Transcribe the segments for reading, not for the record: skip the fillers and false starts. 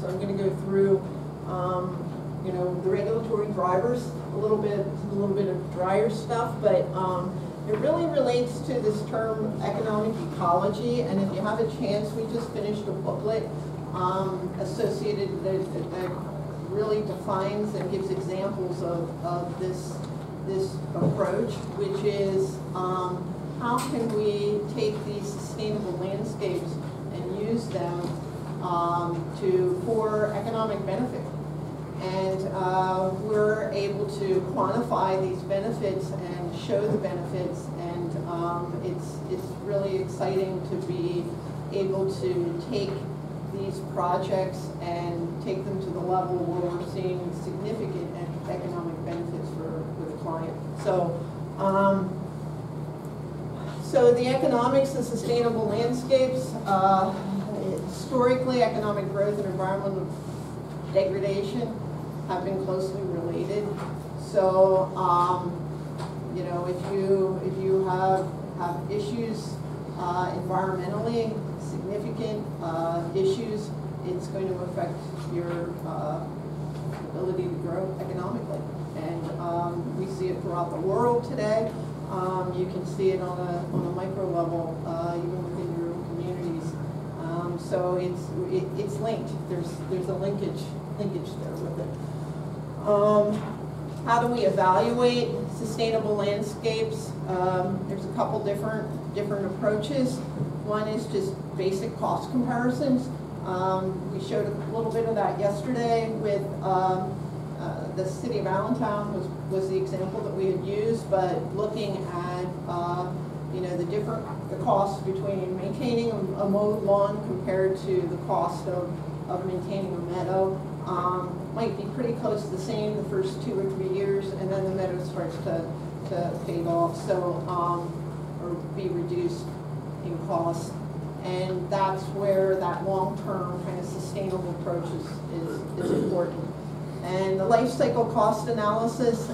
So I'm going to go through, you know, the regulatory drivers, a little bit of drier stuff, but it really relates to this term economic ecology. And if you have a chance, we just finished a booklet associated that really defines and gives examples of this approach, which is how can we take these sustainable landscapes and use them for economic benefit. And we're able to quantify these benefits and show the benefits, and it's really exciting to be able to take these projects and take them to the level where we're seeing significant economic benefits for the client. So the economics of sustainable landscapes, historically economic growth and environmental degradation have been closely related. So, you know, if you have issues environmentally, significant issues, it's going to affect your ability to grow economically. And we see it throughout the world today. You can see it on a micro level, even within your own communities. So it's linked. There's a linkage there with it. How do we evaluate sustainable landscapes? There's a couple different approaches. One is just basic cost comparisons. We showed a little bit of that yesterday with the city of Allentown was the example that we had used, but looking at you know, the cost between maintaining a mowed lawn compared to the cost of maintaining a meadow might be pretty close to the same the first 2 or 3 years, and then the meadow starts to fade off, so or be reduced in cost. And that's where that long-term kind of sustainable approach is important. And the life cycle cost analysis,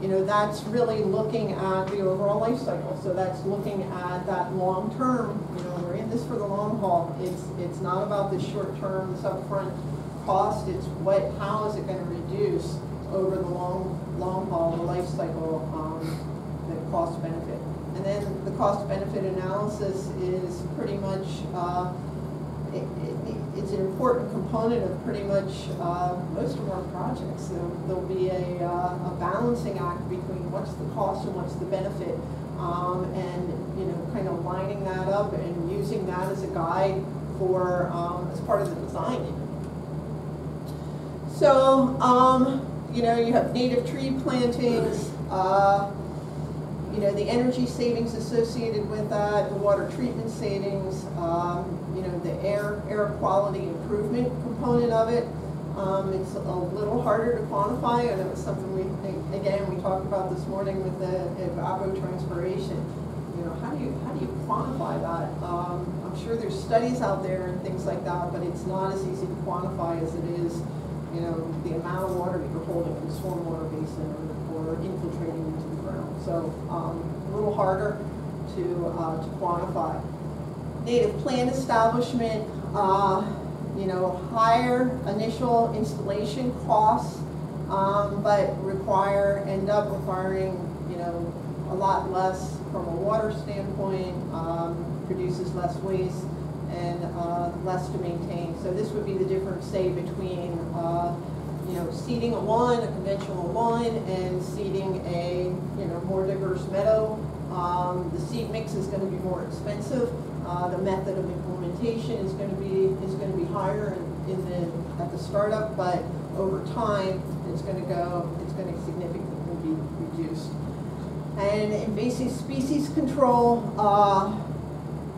you know, that's really looking at the overall life cycle. So that's looking at that long term. You know, we're in this for the long haul. It's not about the short term, this upfront cost. It's how is it going to reduce over the long haul, the life cycle, the cost benefit. And then the cost benefit analysis is pretty much it's an important component of pretty much most of our projects. So there'll be a balancing act between what's the cost and what's the benefit, and you know, kind of lining that up and using that as a guide for as part of the design. So you know, you have native tree plantings. You know, the energy savings associated with that, the water treatment savings, you know, the air quality improvement component of it. It's a little harder to quantify, and it was something we talked about this morning with the evapotranspiration. You know, how do you quantify that? I'm sure there's studies out there and things like that, but it's not as easy to quantify as it is, you know, the amount of water you're holding in the stormwater basin or infiltrating into the ground. So a little harder to quantify. Native plant establishment, you know, higher initial installation costs, but end up requiring, you know, a lot less from a water standpoint, produces less waste and less to maintain. So this would be the difference, say, between you know, seeding a lawn, a conventional lawn, and seeding a, you know, more diverse meadow. The seed mix is going to be more expensive. The method of implementation is going to be higher at the startup, but over time it's going to significantly be reduced. And invasive species control,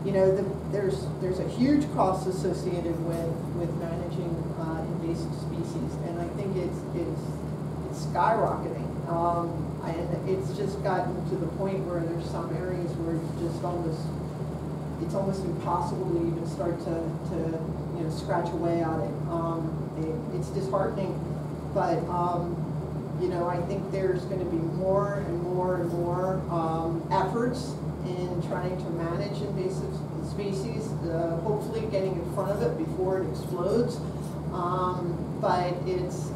you know, there's a huge cost associated with managing invasive species, and I think it's skyrocketing. And it's just gotten to the point where there's some areas where it's almost impossible to even start to you know, scratch away at it. It's disheartening, but you know, I think there's going to be more and more efforts in trying to manage invasive species, hopefully getting in front of it before it explodes. But it's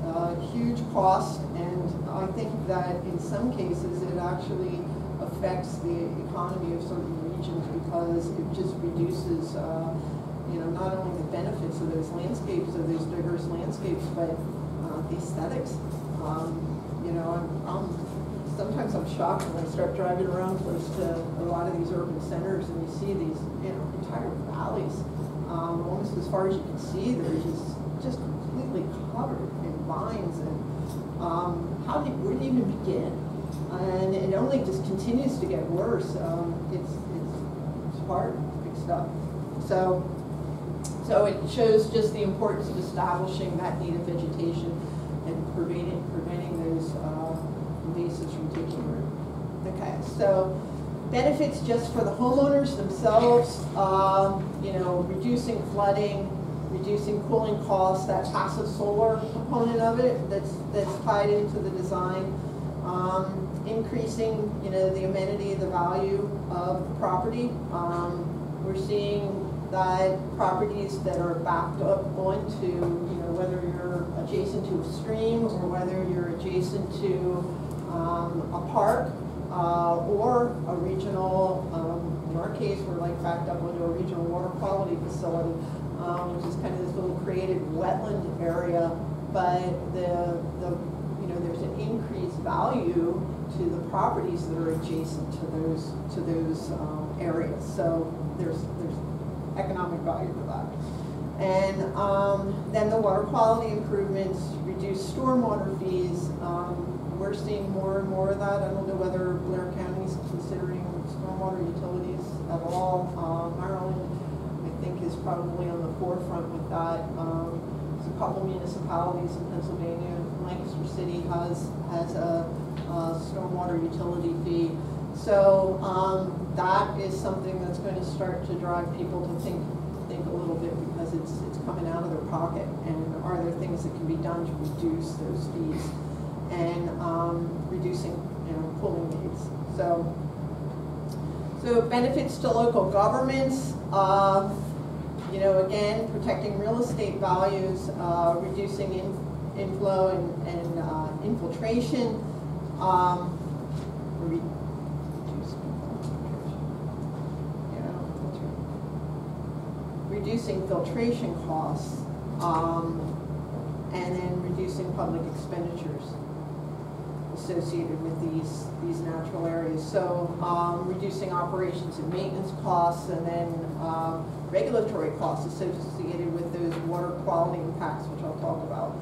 a huge cost, and I think that in some cases it actually affects the economy of certain regions because it just reduces, not only the benefits of those landscapes, of those diverse landscapes, but the aesthetics. Sometimes I'm shocked when I start driving around close to a lot of these urban centers and you see these, entire valleys, almost as far as you can see. They're just completely covered in vines, and where do you even begin? And it only just continues to get worse. It's hard, big stuff. So it shows just the importance of establishing that native vegetation and preventing those invasives from taking root. Okay, so benefits just for the homeowners themselves, reducing flooding, reducing cooling costs, that passive solar component of it that's tied into the design, increasing, the amenity, the value of the property. We're seeing that properties that are backed up onto, whether you're adjacent to a stream or whether you're adjacent to a park or a regional, in our case, we're like backed up onto a regional water quality facility, which is kind of this little created wetland area, but there's an increased value to the properties that are adjacent to those areas. So there's economic value to that. And then the water quality improvements, reduce stormwater fees. We're seeing more and more of that. I don't know whether Blair County is considering stormwater utilities at all. Maryland, I think, is probably on the forefront with that. There's a couple municipalities in Pennsylvania. Lancaster City has a stormwater utility fee. So that is something that's going to start to drive people to think a little bit, because it's coming out of their pocket, and are there things that can be done to reduce those fees and reducing cooling needs. So benefits to local governments, again, protecting real estate values, reducing inflow and infiltration, reducing filtration costs, and then reducing public expenditures associated with these natural areas. So reducing operations and maintenance costs, and then regulatory costs associated with those water quality impacts, which I'll talk about.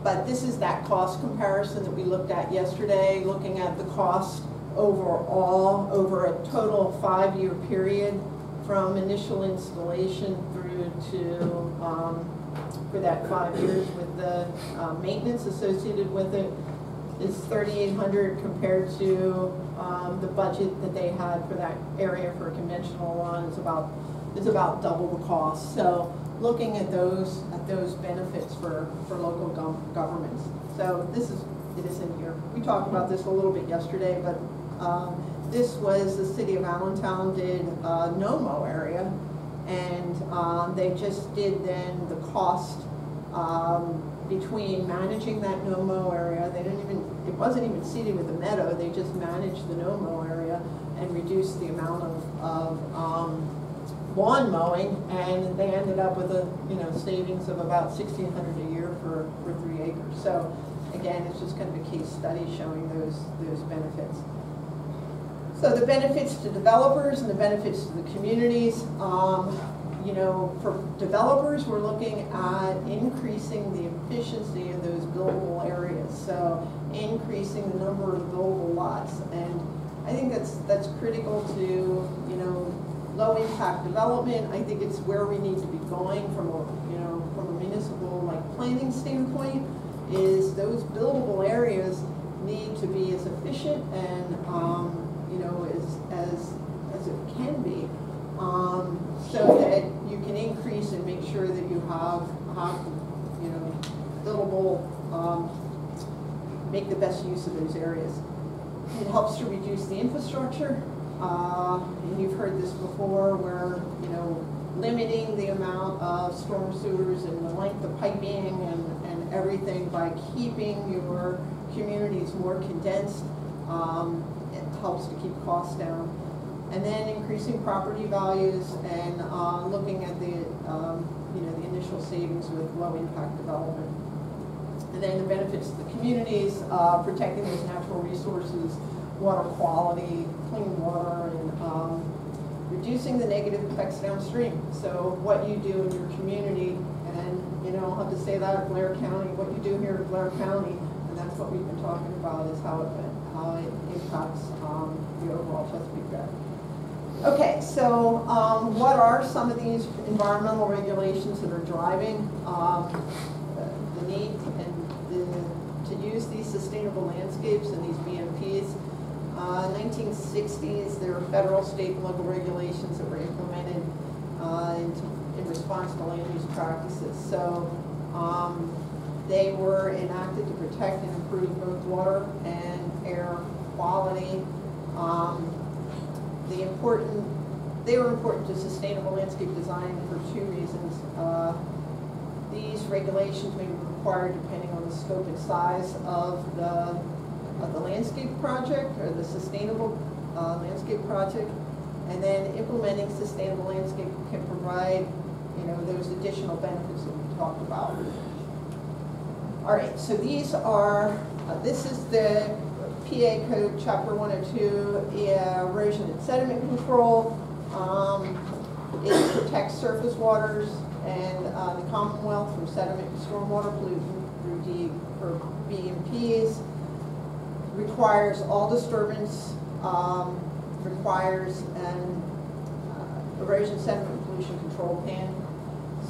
But this is that cost comparison that we looked at yesterday, looking at the cost overall over a total 5-year period, from initial installation through to for that 5 years, with the maintenance associated with it is $3,800 compared to the budget that they had for that area for a conventional lawn is about double the cost. So looking at those benefits for local governments. So it is in here. We talked about this a little bit yesterday, but this was the city of Allentown did NOMO area, and they just did then the cost between managing that NOMO area. It wasn't even seeded with a meadow. They just managed the NOMO area and reduced the amount of lawn mowing, and they ended up with a savings of about $1,600 a year for 3 acres. So again, it's just kind of a case study showing those benefits. So the benefits to developers and the benefits to the communities. For developers, we're looking at increasing the efficiency of those buildable areas. So increasing the number of buildable lots, and I think that's critical to low impact development. I think it's where we need to be going from a municipal planning standpoint. Is those buildable areas need to be as efficient and as it can be, so that you can increase and make sure that you have buildable, make the best use of those areas. It helps to reduce the infrastructure and you've heard this before, where, you know, limiting the amount of storm sewers and the length of piping and everything by keeping your communities more condensed, it helps to keep costs down. And then increasing property values and looking at the, you know, the initial savings with low impact development. And then the benefits to the communities, protecting those natural resources, water quality, clean water, and reducing the negative effects downstream. So what you do in your community, and, you know, I'll have to say that at Blair County, what you do here in Blair County, and that's what we've been talking about, is how it impacts the overall Chesapeake Bay. Okay, so what are some of these environmental regulations that are driving the need and to use these sustainable landscapes and these BMPs? 1960s, there were federal, state, and local regulations that were implemented in response to land use practices. So they were enacted to protect and improve both water and air quality. They were important to sustainable landscape design for two reasons. These regulations may be required depending on the scope and size of the landscape project, or the sustainable landscape project, and then implementing sustainable landscape can provide, you know, those additional benefits that we talked about. All right, so these are, this is the PA Code Chapter 102, erosion and sediment control. It protects surface waters and the Commonwealth from sediment and stormwater pollution through BMPs. Requires all disturbance, requires an erosion, sediment, and pollution control plan.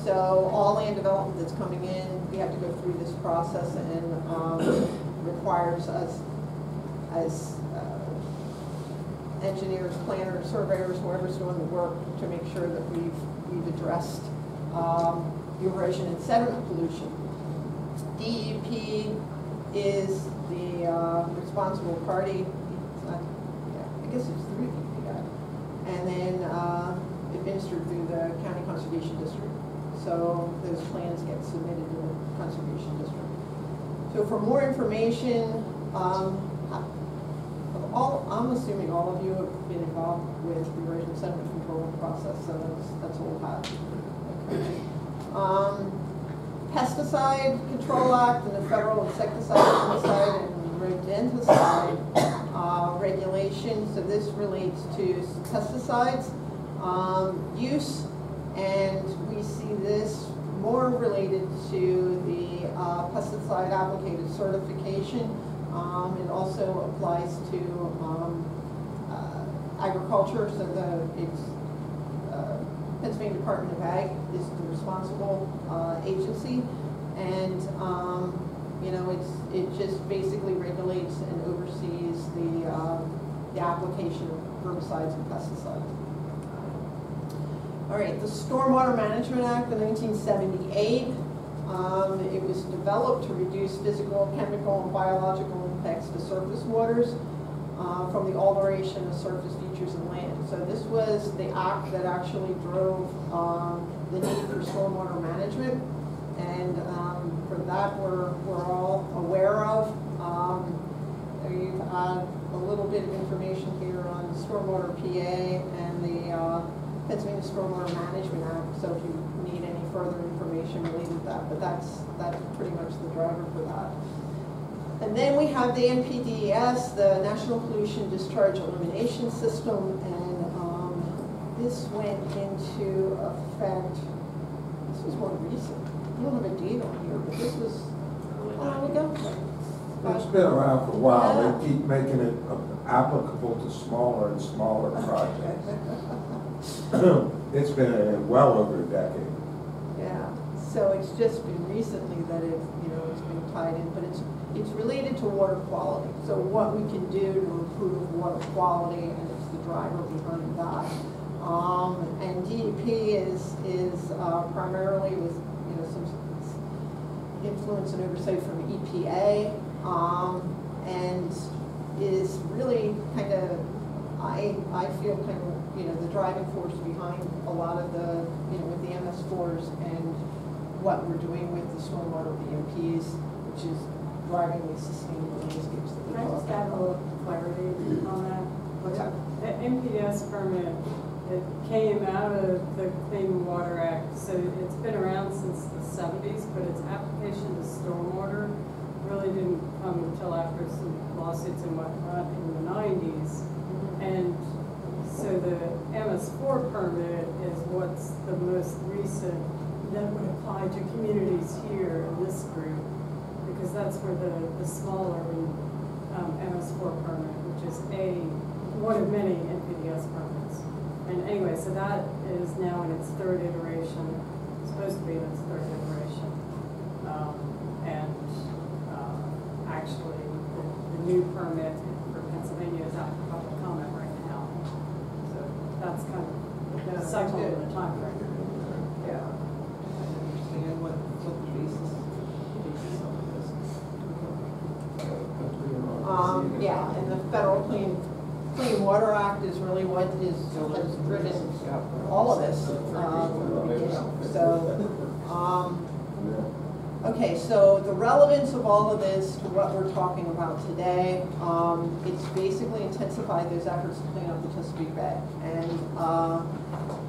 So all land development that's coming in, we have to go through this process, and requires us as engineers, planners, surveyors, whoever's doing the work, to make sure that we've addressed erosion and sediment pollution. DEP is the responsible party. I guess it's through DEP, and then administered through the County Conservation District. So those plans get submitted to the Conservation District. So for more information, I'm assuming all of you have been involved with the erosion sediment control process, so that's all we'll have. Okay. Pesticide Control Act and the Federal Insecticide, Herbicide, and Rodenticide regulation. So this relates to pesticides use, and we see this more related to the pesticide applicator certification. It also applies to agriculture, so it's Pennsylvania Department of Ag is the responsible agency, and you know, it just basically regulates and oversees the application of herbicides and pesticides. All right, the Stormwater Management Act of 1978. It was developed to reduce physical, chemical, and biological impacts to surface waters from the alteration of surface features and land. So this was the act that actually drove the need for stormwater management, and for that we're all aware of. You've had a little bit of information here on Stormwater PA and the Pennsylvania Stormwater Management Act, so if you need any further information related to that, but that's pretty much the driver for that. And then we have the NPDES, the National Pollution Discharge Elimination System, and this went into effect, this was more recent. I don't have a date on here, but this was a while ago. It's been around for a while. Yeah. They keep making it applicable to smaller and smaller projects. It's been well over a decade. Yeah, so it's just been recently that it's been tied in, but it's related to water quality. So what we can do to improve water quality, and it's the driver behind that. And DEP is primarily with some influence and oversight from EPA, and is really kind of I feel kind of, you know, the driving force behind a lot of the, you know, with the MS4s and what we're doing with the stormwater BMPs, which is driving these sustainable landscapes that we Can I talk just add a about. little clarity on that? What's that? The MPS permit, it came out of the Clean Water Act, so it's been around since the 70s, but its application to stormwater really didn't come until after some lawsuits and whatnot in the 90s. And so the MS4 permit is what's the most recent that would apply to communities here in this group, because that's where the smaller MS4 permit, which is one of many NPDS permits. And anyway, so that is now in its third iteration, supposed to be in its third iteration. Actually, the new permit for Pennsylvania is out for public comment right now. So that's kind of the cycle of the time frame. Yeah. I understand what the basis of this. Yeah, and the Federal Clean Water Act is really what has driven all of this from the beginning. So, okay, so the relevance of all of this to what we're talking about today, it's basically intensified those efforts to clean up the Chesapeake Bay. And,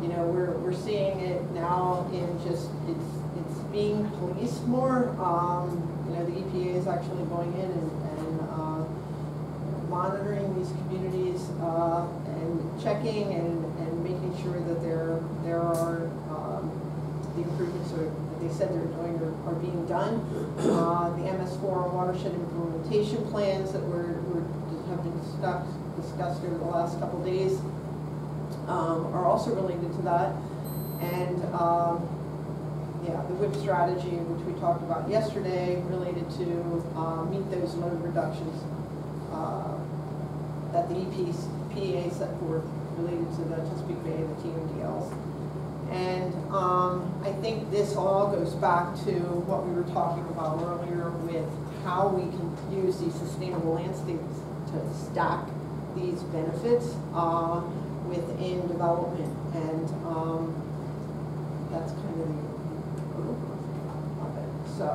you know, we're seeing it now in just, it's being policed more. You know, the EPA is actually going in and monitoring these communities and checking and making sure that there are the improvements that they said they're doing are being done. The MS4 watershed implementation plans that have been discussed over the last couple of days are also related to that. And yeah, the WIP strategy, which we talked about yesterday, related to meet those load reductions that the EPA set forth related to the Chesapeake Bay and the TMDLs. And I think this all goes back to what we were talking about earlier with how we can use these sustainable landscapes to stack these benefits within development. And that's kind of the group of it. So